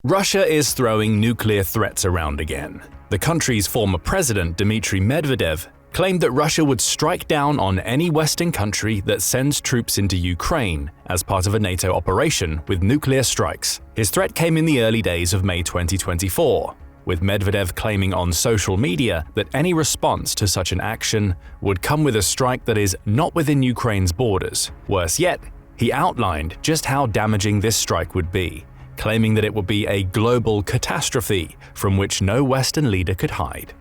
Russia is throwing nuclear threats around again. The country's former president, Dmitry Medvedev, claimed that Russia would strike down on any Western country that sends troops into Ukraine as part of a NATO operation with nuclear strikes. His threat came in the early days of May 2024, with Medvedev claiming on social media that any response to such an action would come with a strike that is not within Ukraine's borders. Worse yet, he outlined just how damaging this strike would be, claiming that it would be a global catastrophe from which no Western leader could hide.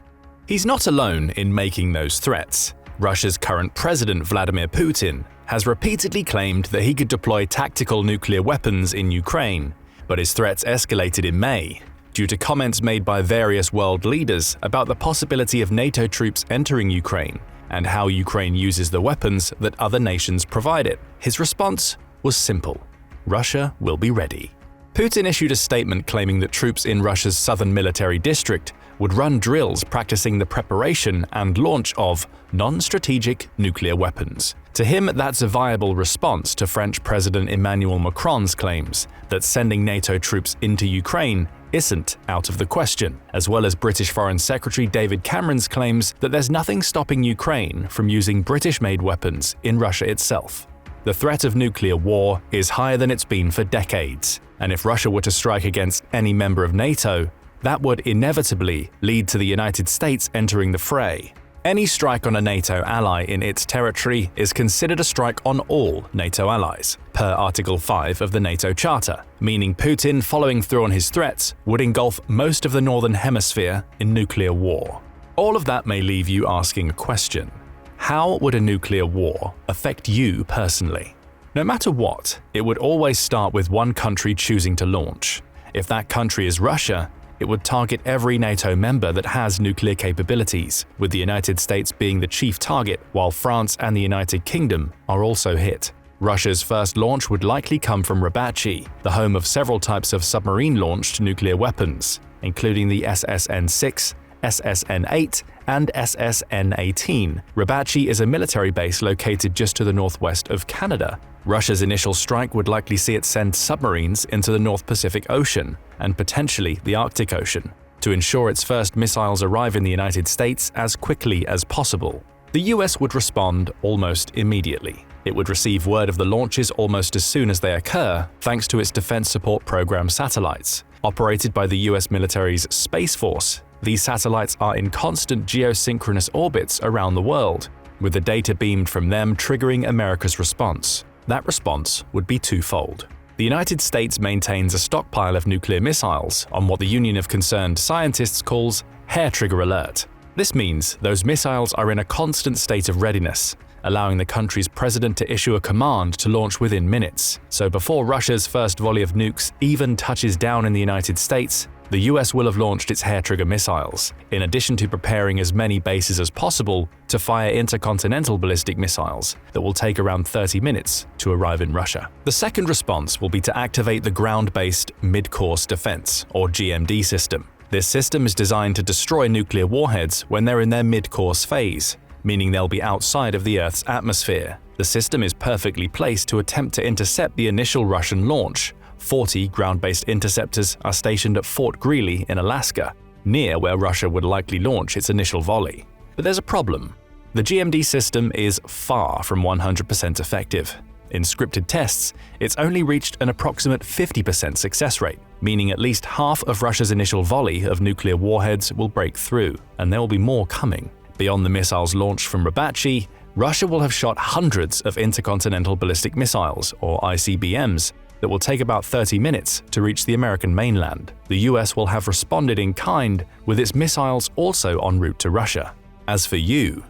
He's not alone in making those threats. Russia's current president, Vladimir Putin, has repeatedly claimed that he could deploy tactical nuclear weapons in Ukraine, but his threats escalated in May due to comments made by various world leaders about the possibility of NATO troops entering Ukraine and how Ukraine uses the weapons that other nations provide it. His response was simple: Russia will be ready. Putin issued a statement claiming that troops in Russia's southern military district would run drills practicing the preparation and launch of non-strategic nuclear weapons. To him, that's a viable response to French President Emmanuel Macron's claims that sending NATO troops into Ukraine isn't out of the question, as well as British Foreign Secretary David Cameron's claims that there's nothing stopping Ukraine from using British-made weapons in Russia itself. The threat of nuclear war is higher than it's been for decades, and if Russia were to strike against any member of NATO, that would inevitably lead to the United States entering the fray. Any strike on a NATO ally in its territory is considered a strike on all NATO allies, per Article 5 of the NATO Charter, meaning Putin following through on his threats would engulf most of the Northern Hemisphere in nuclear war. All of that may leave you asking a question. How would a nuclear war affect you personally? No matter what, it would always start with one country choosing to launch. If that country is Russia, it would target every NATO member that has nuclear capabilities, with the United States being the chief target, while France and the United Kingdom are also hit. Russia's first launch would likely come from Ryazan, the home of several types of submarine-launched nuclear weapons, including the SSN-6, SSN-8, and SSN-18. Ryazan is a military base located just to the northwest of Canada. Russia's initial strike would likely see it send submarines into the North Pacific Ocean and potentially the Arctic Ocean to ensure its first missiles arrive in the United States as quickly as possible. The US would respond almost immediately. It would receive word of the launches almost as soon as they occur, thanks to its Defense Support Program satellites. Operated by the US military's Space Force, these satellites are in constant geosynchronous orbits around the world, with the data beamed from them triggering America's response. That response would be twofold. The United States maintains a stockpile of nuclear missiles on what the Union of Concerned Scientists calls hair trigger alert. This means those missiles are in a constant state of readiness, allowing the country's president to issue a command to launch within minutes. So before Russia's first volley of nukes even touches down in the United States, the US will have launched its hair trigger missiles, in addition to preparing as many bases as possible to fire intercontinental ballistic missiles that will take around 30 minutes to arrive in Russia. The second response will be to activate the ground-based mid-course defense, or GMD system. This system is designed to destroy nuclear warheads when they're in their mid-course phase, meaning they'll be outside of the Earth's atmosphere. The system is perfectly placed to attempt to intercept the initial Russian launch. 40 ground-based interceptors are stationed at Fort Greely in Alaska, near where Russia would likely launch its initial volley. But there's a problem. The GMD system is far from 100% effective. In scripted tests, it's only reached an approximate 50% success rate, meaning at least half of Russia's initial volley of nuclear warheads will break through, and there will be more coming. Beyond the missiles launched from Ryazan, Russia will have shot hundreds of intercontinental ballistic missiles, or ICBMs, that will take about 30 minutes to reach the American mainland. The US will have responded in kind, with its missiles also en route to Russia. As for you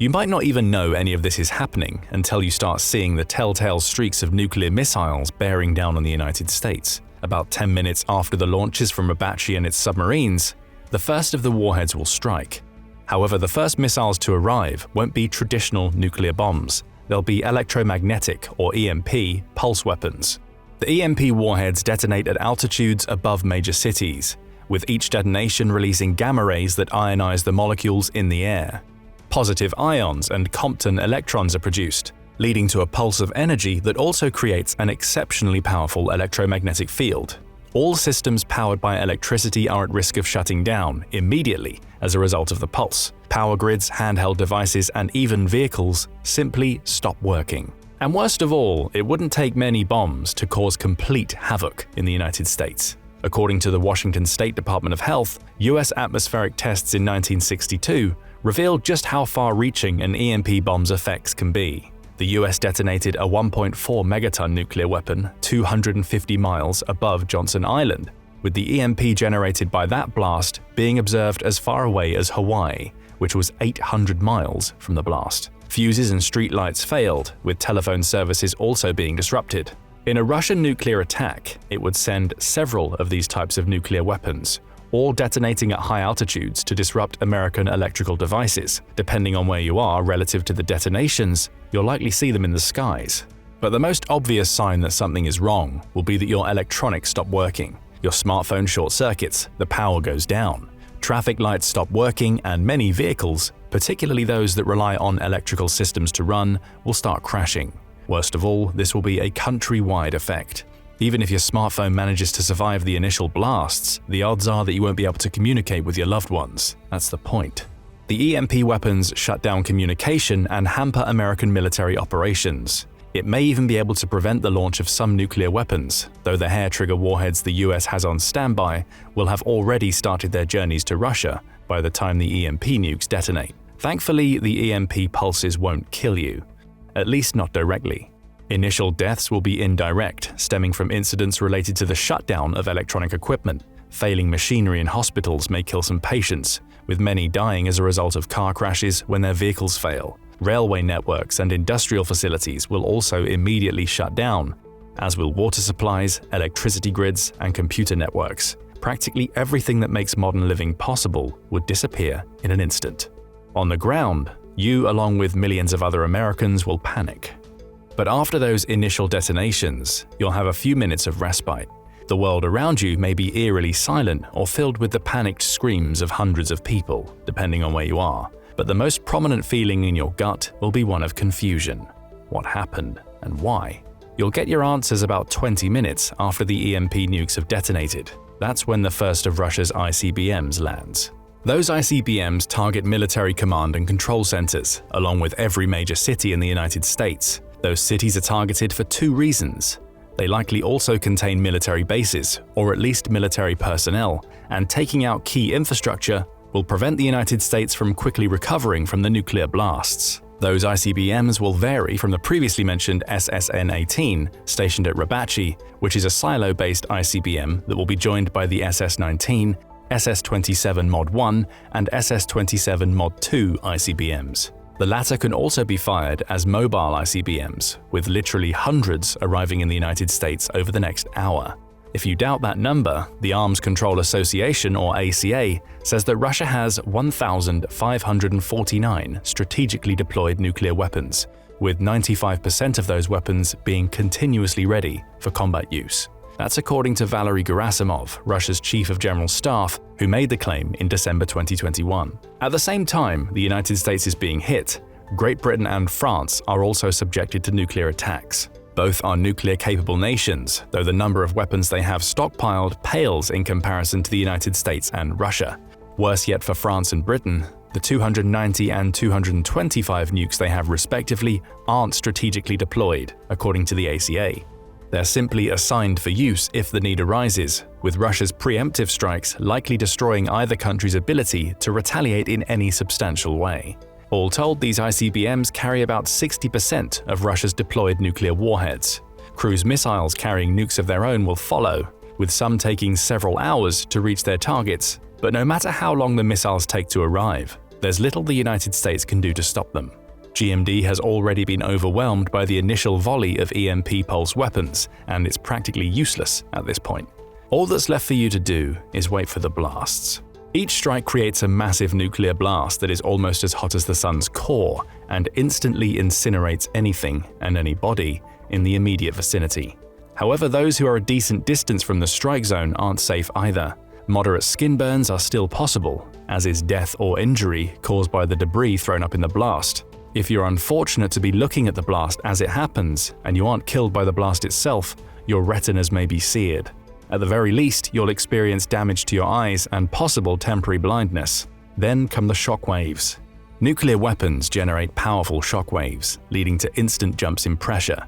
might not even know any of this is happening until you start seeing the telltale streaks of nuclear missiles bearing down on the United States. About 10 minutes after the launches from Ryazan and its submarines, the first of the warheads will strike. However, the first missiles to arrive won't be traditional nuclear bombs. They'll be electromagnetic, or EMP, pulse weapons. The EMP warheads detonate at altitudes above major cities, with each detonation releasing gamma rays that ionize the molecules in the air. Positive ions and Compton electrons are produced, leading to a pulse of energy that also creates an exceptionally powerful electromagnetic field. All systems powered by electricity are at risk of shutting down immediately as a result of the pulse. Power grids, handheld devices, and even vehicles simply stop working. And worst of all, it wouldn't take many bombs to cause complete havoc in the United States. According to the Washington State Department of Health, US atmospheric tests in 1962 revealed just how far-reaching an EMP bomb's effects can be. The US detonated a 1.4 megaton nuclear weapon 250 miles above Johnson Island, with the EMP generated by that blast being observed as far away as Hawaii, which was 800 miles from the blast. Fuses and streetlights failed, with telephone services also being disrupted. In a Russian nuclear attack, it would send several of these types of nuclear weapons, all detonating at high altitudes to disrupt American electrical devices. Depending on where you are relative to the detonations, you'll likely see them in the skies. But the most obvious sign that something is wrong will be that your electronics stop working. Your smartphone short circuits, the power goes down, traffic lights stop working, and many vehicles, particularly those that rely on electrical systems to run, will start crashing. Worst of all, this will be a countrywide effect. Even if your smartphone manages to survive the initial blasts, the odds are that you won't be able to communicate with your loved ones. That's the point. The EMP weapons shut down communication and hamper American military operations. It may even be able to prevent the launch of some nuclear weapons, though the hair-trigger warheads the US has on standby will have already started their journeys to Russia by the time the EMP nukes detonate. Thankfully, the EMP pulses won't kill you, at least not directly. Initial deaths will be indirect, stemming from incidents related to the shutdown of electronic equipment. Failing machinery in hospitals may kill some patients, with many dying as a result of car crashes when their vehicles fail. Railway networks and industrial facilities will also immediately shut down, as will water supplies, electricity grids, and computer networks. Practically everything that makes modern living possible would disappear in an instant. On the ground, you, along with millions of other Americans, will panic. But after those initial detonations, you'll have a few minutes of respite. The world around you may be eerily silent or filled with the panicked screams of hundreds of people, depending on where you are. But the most prominent feeling in your gut will be one of confusion. What happened and why? You'll get your answers about 20 minutes after the EMP nukes have detonated. That's when the first of Russia's ICBMs lands. Those ICBMs target military command and control centers, along with every major city in the United States. Those cities are targeted for two reasons. They likely also contain military bases, or at least military personnel, and taking out key infrastructure will prevent the United States from quickly recovering from the nuclear blasts. Those ICBMs will vary from the previously mentioned SSN-18, stationed at Rabachi, which is a silo-based ICBM that will be joined by the SS-19, SS-27 Mod 1, and SS-27 Mod 2 ICBMs. The latter can also be fired as mobile ICBMs, with literally hundreds arriving in the United States over the next hour. If you doubt that number, the Arms Control Association, or ACA, says that Russia has 1,549 strategically deployed nuclear weapons, with 95% of those weapons being continuously ready for combat use. That's according to Valery Gerasimov, Russia's Chief of General Staff, who made the claim in December 2021. At the same time the United States is being hit, Great Britain and France are also subjected to nuclear attacks. Both are nuclear-capable nations, though the number of weapons they have stockpiled pales in comparison to the United States and Russia. Worse yet for France and Britain, the 290 and 225 nukes they have respectively aren't strategically deployed, according to the ACA. They're simply assigned for use if the need arises, with Russia's preemptive strikes likely destroying either country's ability to retaliate in any substantial way. All told, these ICBMs carry about 60% of Russia's deployed nuclear warheads. Cruise missiles carrying nukes of their own will follow, with some taking several hours to reach their targets. But no matter how long the missiles take to arrive, there's little the United States can do to stop them. GMD has already been overwhelmed by the initial volley of EMP pulse weapons, and it's practically useless at this point. All that's left for you to do is wait for the blasts. Each strike creates a massive nuclear blast that is almost as hot as the sun's core and instantly incinerates anything and anybody in the immediate vicinity. However, those who are a decent distance from the strike zone aren't safe either. Moderate skin burns are still possible, as is death or injury caused by the debris thrown up in the blast. If you're unfortunate to be looking at the blast as it happens and you aren't killed by the blast itself, your retinas may be seared. At the very least, you'll experience damage to your eyes and possible temporary blindness. Then come the shock waves. Nuclear weapons generate powerful shock waves, leading to instant jumps in pressure.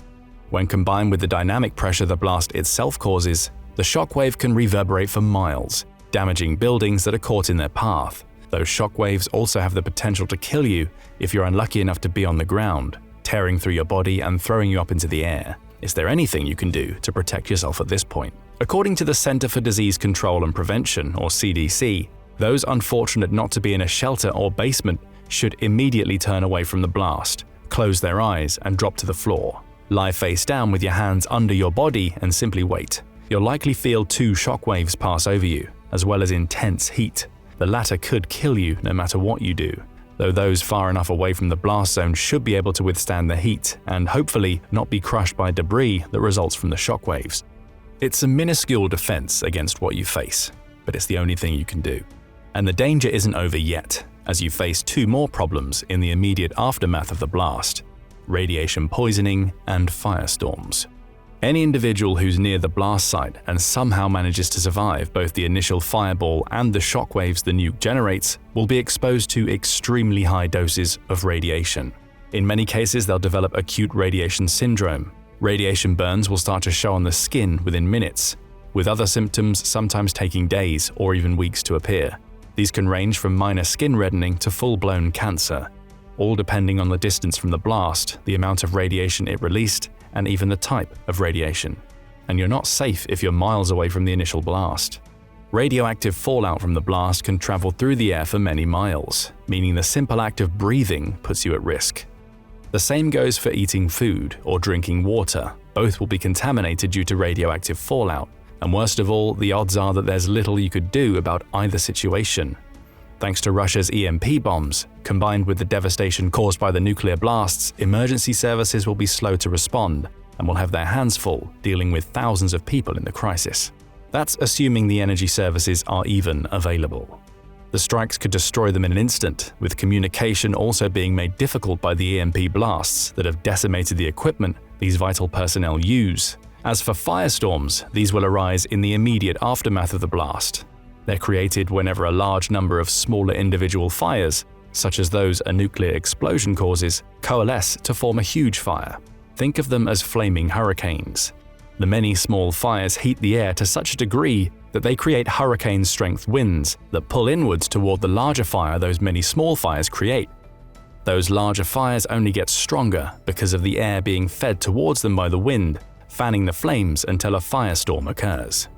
When combined with the dynamic pressure the blast itself causes, the shock wave can reverberate for miles, damaging buildings that are caught in their path. Those shock waves also have the potential to kill you if you're unlucky enough to be on the ground, tearing through your body and throwing you up into the air. Is there anything you can do to protect yourself at this point? According to the Center for Disease Control and Prevention, or CDC, those unfortunate not to be in a shelter or basement should immediately turn away from the blast, close their eyes, and drop to the floor. Lie face down with your hands under your body and simply wait. You'll likely feel 2 shock waves pass over you, as well as intense heat. The latter could kill you no matter what you do, though those far enough away from the blast zone should be able to withstand the heat and hopefully not be crushed by debris that results from the shock waves. It's a minuscule defense against what you face, but it's the only thing you can do. And the danger isn't over yet, as you face 2 more problems in the immediate aftermath of the blast: radiation poisoning and firestorms. Any individual who's near the blast site and somehow manages to survive both the initial fireball and the shockwaves the nuke generates will be exposed to extremely high doses of radiation. In many cases, they'll develop acute radiation syndrome. Radiation burns will start to show on the skin within minutes, with other symptoms sometimes taking days or even weeks to appear. These can range from minor skin reddening to full-blown cancer, all depending on the distance from the blast, the amount of radiation it released, and even the type of radiation. And you're not safe if you're miles away from the initial blast. Radioactive fallout from the blast can travel through the air for many miles, meaning the simple act of breathing puts you at risk. The same goes for eating food or drinking water. Both will be contaminated due to radioactive fallout, and worst of all, the odds are that there's little you could do about either situation. Thanks to Russia's EMP bombs, combined with the devastation caused by the nuclear blasts, emergency services will be slow to respond and will have their hands full dealing with thousands of people in the crisis. That's assuming the energy services are even available. The strikes could destroy them in an instant, with communication also being made difficult by the EMP blasts that have decimated the equipment these vital personnel use. As for firestorms, these will arise in the immediate aftermath of the blast. They're created whenever a large number of smaller individual fires, such as those a nuclear explosion causes, coalesce to form a huge fire. Think of them as flaming hurricanes. The many small fires heat the air to such a degree that they create hurricane-strength winds that pull inwards toward the larger fire those many small fires create. Those larger fires only get stronger because of the air being fed towards them by the wind, fanning the flames until a firestorm occurs.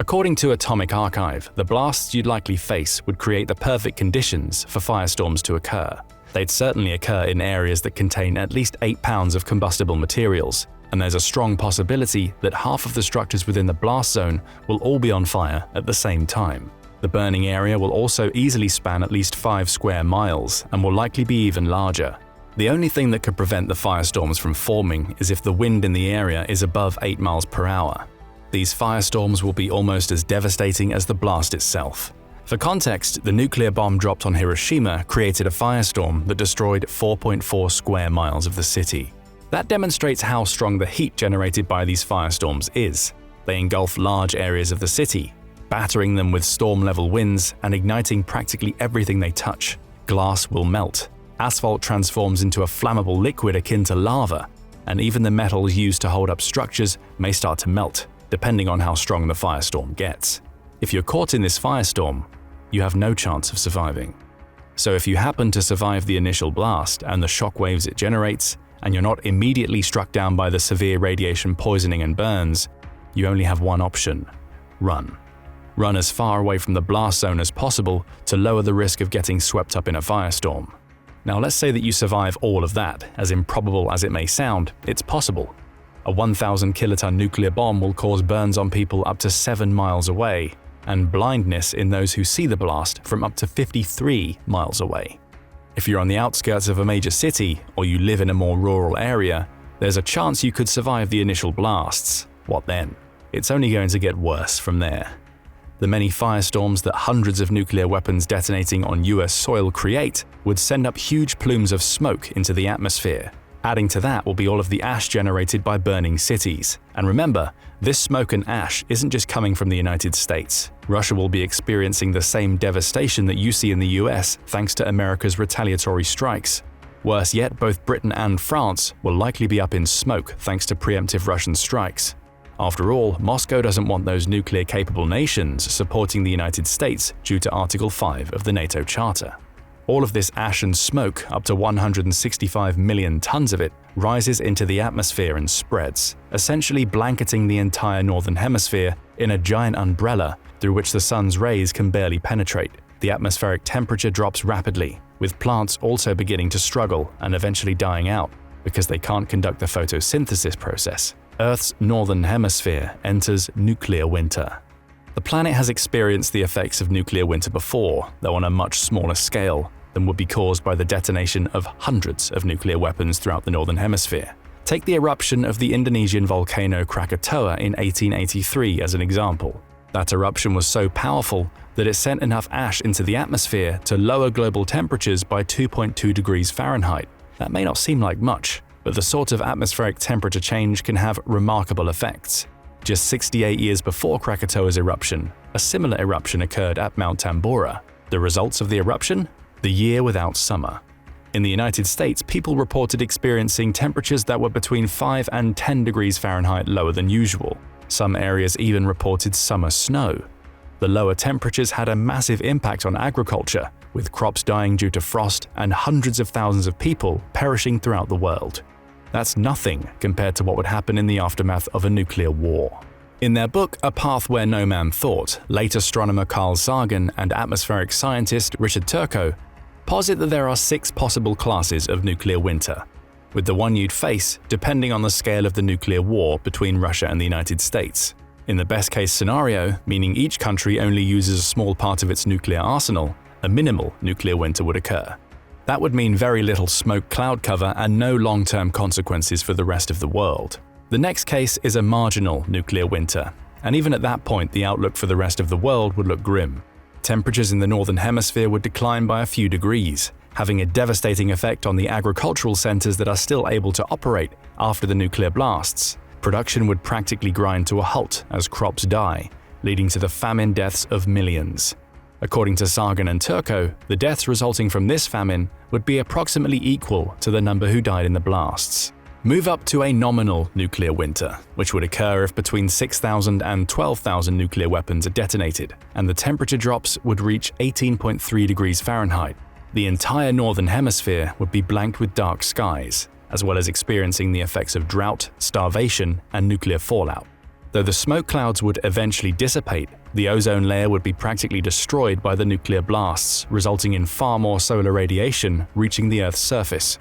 According to Atomic Archive, the blasts you'd likely face would create the perfect conditions for firestorms to occur. They'd certainly occur in areas that contain at least 8 pounds of combustible materials, and there's a strong possibility that half of the structures within the blast zone will all be on fire at the same time. The burning area will also easily span at least 5 square miles and will likely be even larger. The only thing that could prevent the firestorms from forming is if the wind in the area is above 8 miles per hour. These firestorms will be almost as devastating as the blast itself. For context, the nuclear bomb dropped on Hiroshima created a firestorm that destroyed 4.4 square miles of the city. That demonstrates how strong the heat generated by these firestorms is. They engulf large areas of the city, battering them with storm-level winds and igniting practically everything they touch. Glass will melt. Asphalt transforms into a flammable liquid akin to lava, and even the metals used to hold up structures may start to melt, depending on how strong the firestorm gets. If you're caught in this firestorm, you have no chance of surviving. So if you happen to survive the initial blast and the shock waves it generates, and you're not immediately struck down by the severe radiation poisoning and burns, you only have one option: run. Run as far away from the blast zone as possible to lower the risk of getting swept up in a firestorm. Now let's say that you survive all of that. As improbable as it may sound, it's possible. A 1,000 kiloton nuclear bomb will cause burns on people up to 7 miles away, and blindness in those who see the blast from up to 53 miles away. If you're on the outskirts of a major city, or you live in a more rural area, there's a chance you could survive the initial blasts. What then? It's only going to get worse from there. The many firestorms that hundreds of nuclear weapons detonating on US soil create would send up huge plumes of smoke into the atmosphere, Adding to that will be all of the ash generated by burning cities. And remember, this smoke and ash isn't just coming from the United States. Russia will be experiencing the same devastation that you see in the US thanks to America's retaliatory strikes. Worse yet, both Britain and France will likely be up in smoke thanks to preemptive Russian strikes. After all, Moscow doesn't want those nuclear-capable nations supporting the United States due to Article 5 of the NATO Charter. All of this ash and smoke, up to 165 million tons of it, rises into the atmosphere and spreads, essentially blanketing the entire northern hemisphere in a giant umbrella through which the sun's rays can barely penetrate. The atmospheric temperature drops rapidly, with plants also beginning to struggle and eventually dying out because they can't conduct the photosynthesis process. Earth's northern hemisphere enters nuclear winter. The planet has experienced the effects of nuclear winter before, though on a much smaller scale than would be caused by the detonation of hundreds of nuclear weapons throughout the northern hemisphere. Take the eruption of the Indonesian volcano Krakatoa in 1883 as an example. That eruption was so powerful that it sent enough ash into the atmosphere to lower global temperatures by 2.2 degrees Fahrenheit. That may not seem like much, but the sort of atmospheric temperature change can have remarkable effects. Just 68 years before Krakatoa's eruption, a similar eruption occurred at Mount Tambora. The results of the eruption? The year without summer. In the United States, people reported experiencing temperatures that were between 5 and 10 degrees Fahrenheit lower than usual. Some areas even reported summer snow. The lower temperatures had a massive impact on agriculture, with crops dying due to frost and hundreds of thousands of people perishing throughout the world. That's nothing compared to what would happen in the aftermath of a nuclear war. In their book, A Path Where No Man Thought, late astronomer Carl Sagan and atmospheric scientist Richard Turco posit that there are 6 possible classes of nuclear winter, with the one you'd face depending on the scale of the nuclear war between Russia and the United States. In the best-case scenario, meaning each country only uses a small part of its nuclear arsenal, a minimal nuclear winter would occur. That would mean very little smoke cloud cover and no long-term consequences for the rest of the world. The next case is a marginal nuclear winter, and even at that point the outlook for the rest of the world would look grim. Temperatures in the northern hemisphere would decline by a few degrees, having a devastating effect on the agricultural centers that are still able to operate after the nuclear blasts. Production would practically grind to a halt as crops die, leading to the famine deaths of millions. According to Sagan and Turco, the deaths resulting from this famine would be approximately equal to the number who died in the blasts. Move up to a nominal nuclear winter, which would occur if between 6,000 and 12,000 nuclear weapons are detonated, and the temperature drops would reach 18.3 degrees Fahrenheit. The entire northern hemisphere would be blanked with dark skies, as well as experiencing the effects of drought, starvation, and nuclear fallout. Though the smoke clouds would eventually dissipate, the ozone layer would be practically destroyed by the nuclear blasts, resulting in far more solar radiation reaching the Earth's surface.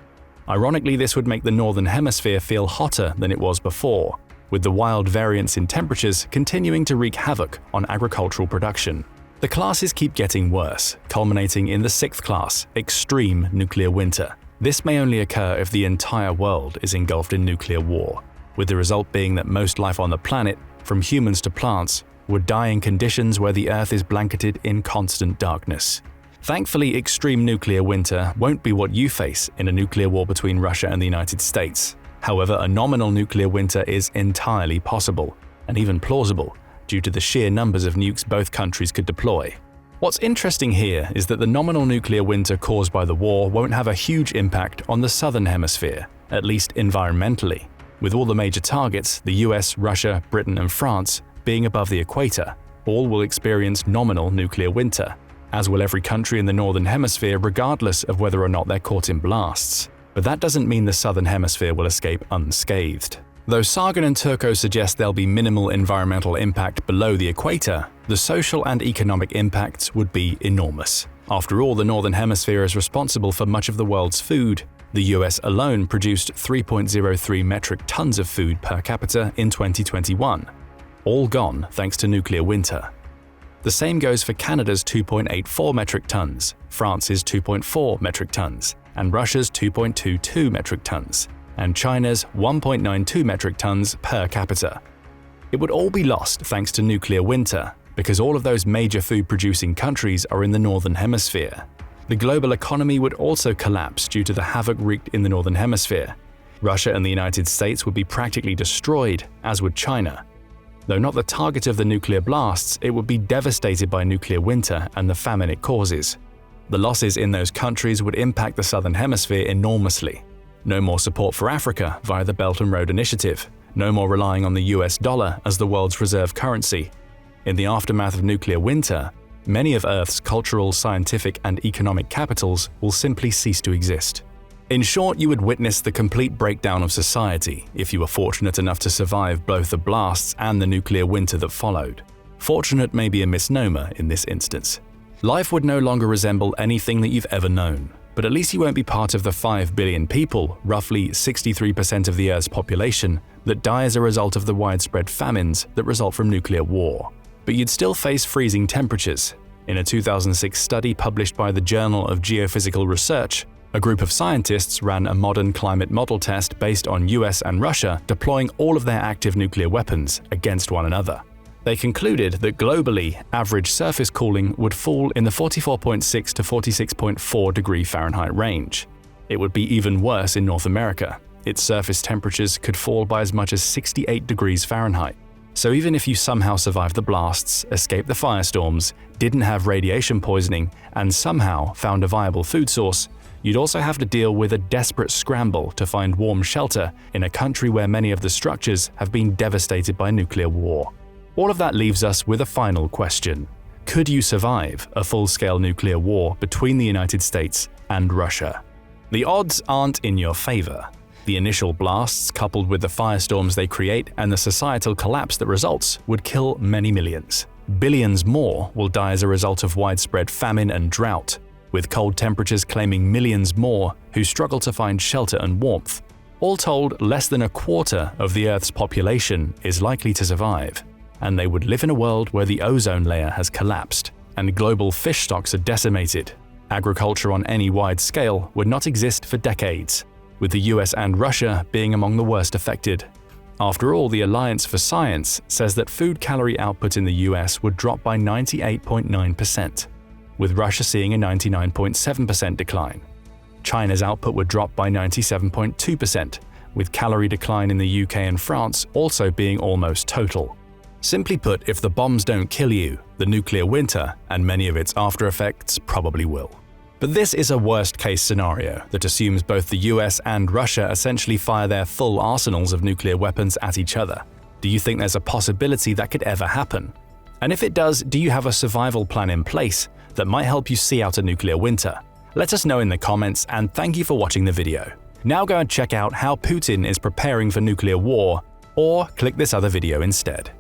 Ironically, this would make the northern hemisphere feel hotter than it was before, with the wild variance in temperatures continuing to wreak havoc on agricultural production. The classes keep getting worse, culminating in the 6th class, extreme nuclear winter. This may only occur if the entire world is engulfed in nuclear war, with the result being that most life on the planet, from humans to plants, would die in conditions where the Earth is blanketed in constant darkness. Thankfully, extreme nuclear winter won't be what you face in a nuclear war between Russia and the United States. However, a nominal nuclear winter is entirely possible, and even plausible, due to the sheer numbers of nukes both countries could deploy. What's interesting here is that the nominal nuclear winter caused by the war won't have a huge impact on the southern hemisphere, at least environmentally, with all the major targets, the US, Russia, Britain, and France, being above the equator. All will experience nominal nuclear winter, as will every country in the northern hemisphere regardless of whether or not they're caught in blasts. But that doesn't mean the southern hemisphere will escape unscathed. Though Sagan and Turco suggest there'll be minimal environmental impact below the equator, the social and economic impacts would be enormous. After all, the northern hemisphere is responsible for much of the world's food. The US alone produced 3.03 metric tons of food per capita in 2021. All gone thanks to nuclear winter. The same goes for Canada's 2.84 metric tons, France's 2.4 metric tons, and Russia's 2.22 metric tons, and China's 1.92 metric tons per capita. It would all be lost thanks to nuclear winter, because all of those major food-producing countries are in the northern hemisphere. The global economy would also collapse due to the havoc wreaked in the northern hemisphere. Russia and the United States would be practically destroyed, as would China. Though not the target of the nuclear blasts, it would be devastated by nuclear winter and the famine it causes. The losses in those countries would impact the Southern Hemisphere enormously. No more support for Africa via the Belt and Road Initiative. No more relying on the US dollar as the world's reserve currency. In the aftermath of nuclear winter, many of Earth's cultural, scientific, and economic capitals will simply cease to exist. In short, you would witness the complete breakdown of society if you were fortunate enough to survive both the blasts and the nuclear winter that followed. Fortunate may be a misnomer in this instance. Life would no longer resemble anything that you've ever known, but at least you won't be part of the 5 billion people, roughly 63% of the Earth's population, that die as a result of the widespread famines that result from nuclear war. But you'd still face freezing temperatures. In a 2006 study published by the Journal of Geophysical Research, a group of scientists ran a modern climate model test based on US and Russia deploying all of their active nuclear weapons against one another. They concluded that globally, average surface cooling would fall in the 44.6 to 46.4 degree Fahrenheit range. It would be even worse in North America. Its surface temperatures could fall by as much as 68 degrees Fahrenheit. So even if you somehow survived the blasts, escaped the firestorms, didn't have radiation poisoning, and somehow found a viable food source, you'd also have to deal with a desperate scramble to find warm shelter in a country where many of the structures have been devastated by nuclear war. All of that leaves us with a final question. Could you survive a full-scale nuclear war between the United States and Russia? The odds aren't in your favor. The initial blasts, coupled with the firestorms they create and the societal collapse that results, would kill many millions. Billions more will die as a result of widespread famine and drought, with cold temperatures claiming millions more who struggle to find shelter and warmth. All told, less than a quarter of the Earth's population is likely to survive, and they would live in a world where the ozone layer has collapsed and global fish stocks are decimated. Agriculture on any wide scale would not exist for decades, with the US and Russia being among the worst affected. After all, the Alliance for Science says that food calorie output in the US would drop by 98.9%. with Russia seeing a 99.7% decline. China's output would drop by 97.2%, with calorie decline in the UK and France also being almost total. Simply put, if the bombs don't kill you, the nuclear winter and many of its after effects probably will. But this is a worst-case scenario that assumes both the US and Russia essentially fire their full arsenals of nuclear weapons at each other. Do you think there's a possibility that could ever happen? And if it does, do you have a survival plan in place that might help you see out a nuclear winter? Let us know in the comments, and thank you for watching the video. Now go and check out how Putin is preparing for nuclear war, or click this other video instead.